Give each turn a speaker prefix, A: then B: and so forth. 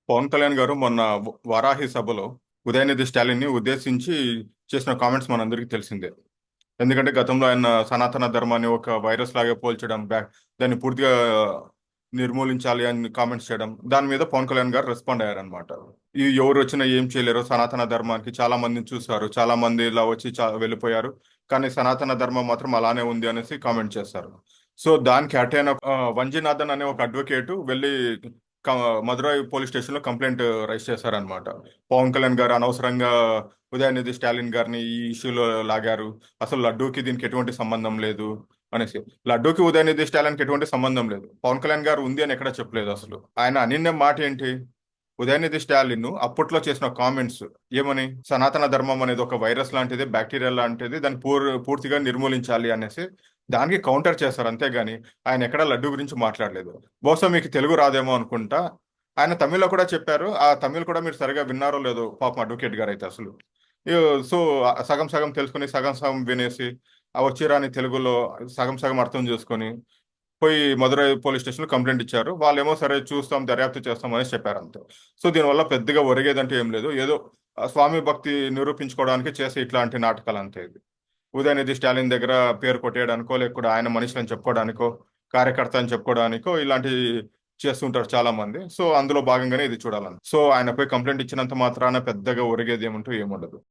A: పవన్ కళ్యాణ్ గారు మొన్న వారాహి సభలో ఉదయనిధి స్టాలిన్ని ఉద్దేశించి చేసిన కామెంట్స్ మనందరికీ తెలిసిందే. ఎందుకంటే గతంలో ఆయన సనాతన ధర్మాన్ని ఒక వైరస్ లాగా పోల్చడం, దాన్ని పూర్తిగా నిర్మూలించాలి అని కామెంట్స్ చేయడం. దాని మీద పవన్ కళ్యాణ్ గారు రెస్పాండ్ అయ్యారనమాట. ఈ ఎవరు వచ్చినా ఏం చేయలేరు. సనాతన ధర్మానికి చాలా మందిని చూసారు. చాలా మంది ఇలా వచ్చి వెళ్ళిపోయారు. కానీ సనాతన ధర్మం మాత్రం అలానే ఉంది అనేసి కామెంట్ చేస్తారు. సో దానికి అటైన వంజీనాథన్ అనే ఒక అడ్వకేట్ వెళ్ళి క మదురై పోలీస్ స్టేషన్‌లో కంప్లెయింట్ రైజ్ చేశారనమాట. పవన్ కళ్యాణ్ గారు అనవసరంగా ఉదయనిధి స్టాలిన్ గారిని ఈ ఇష్యూలో లాగారు. అసలు లడ్డూకి దీనికి ఎటువంటి సంబంధం లేదు అనేసి. లడ్డూకి ఉదయనిధి స్టాలిన్‌కి ఎటువంటి సంబంధం లేదు. పవన్ కళ్యాణ్ గారు ఉంది అని ఎక్కడ చెప్పలేదు అసలు. ఆయన అనిన మాట ఏంటి? ఉదయనిధి స్టాలిన్ అప్పట్లో చేసిన కామెంట్స్ ఏమని? సనాతన ధర్మం అనేది ఒక వైరస్ లాంటిది, బాక్టీరియా లాంటిది. దాన్ని పూర్తిగా నిర్మూలించాలి అనేసి దానికి కౌంటర్ చేశారు. అంతేగాని ఆయన ఎక్కడ లడ్డూ గురించి మాట్లాడలేదు. బహుశా మీకు తెలుగు రాదేమో అనుకుంటా. ఆయన తమిళ్‌లో కూడా చెప్పారు. ఆ తమిళ్ కూడా మీరు సరిగ్గా విన్నారో లేదో పాపం అడ్వకేట్ గారైతే అసలు. సో, సగం సగం తెలుసుకొని, సగం సగం వినేసి, ఆ వచ్చి రాని తెలుగులో సగం సగం అర్థం చేసుకొని, పోయి మదురై పోలీస్ స్టేషన్‌లో కంప్లెయింట్ ఇచ్చారు. వాళ్ళేమో సరే చూస్తాం, దర్యాప్తు చేస్తాం అనేసి చెప్పారంతే. సో, దీనివల్ల పెద్దగా ఒరిగేదంటూ ఏం లేదు. ఏదో స్వామి భక్తి నిరూపించుకోవడానికి చేసే ఇట్లాంటి నాటకాలంతే ఇది. ఉదయనిధి స్టాలిన్ దగ్గర పేరు కొట్టేయడానికో, లేకపోతే ఆయన మనిషిలని చెప్పుకోవడానికో, కార్యకర్త అని చెప్పుకోవడానికో ఇలాంటివి చేస్తుంటారు చాలామంది. సో, అందులో భాగంగానే ఇది చూడాలని. సో, ఆయన పోయి కంప్లెయింట్ ఇచ్చినంత మాత్రాన పెద్దగా ఒరిగేదేమంటూ ఏముండదు.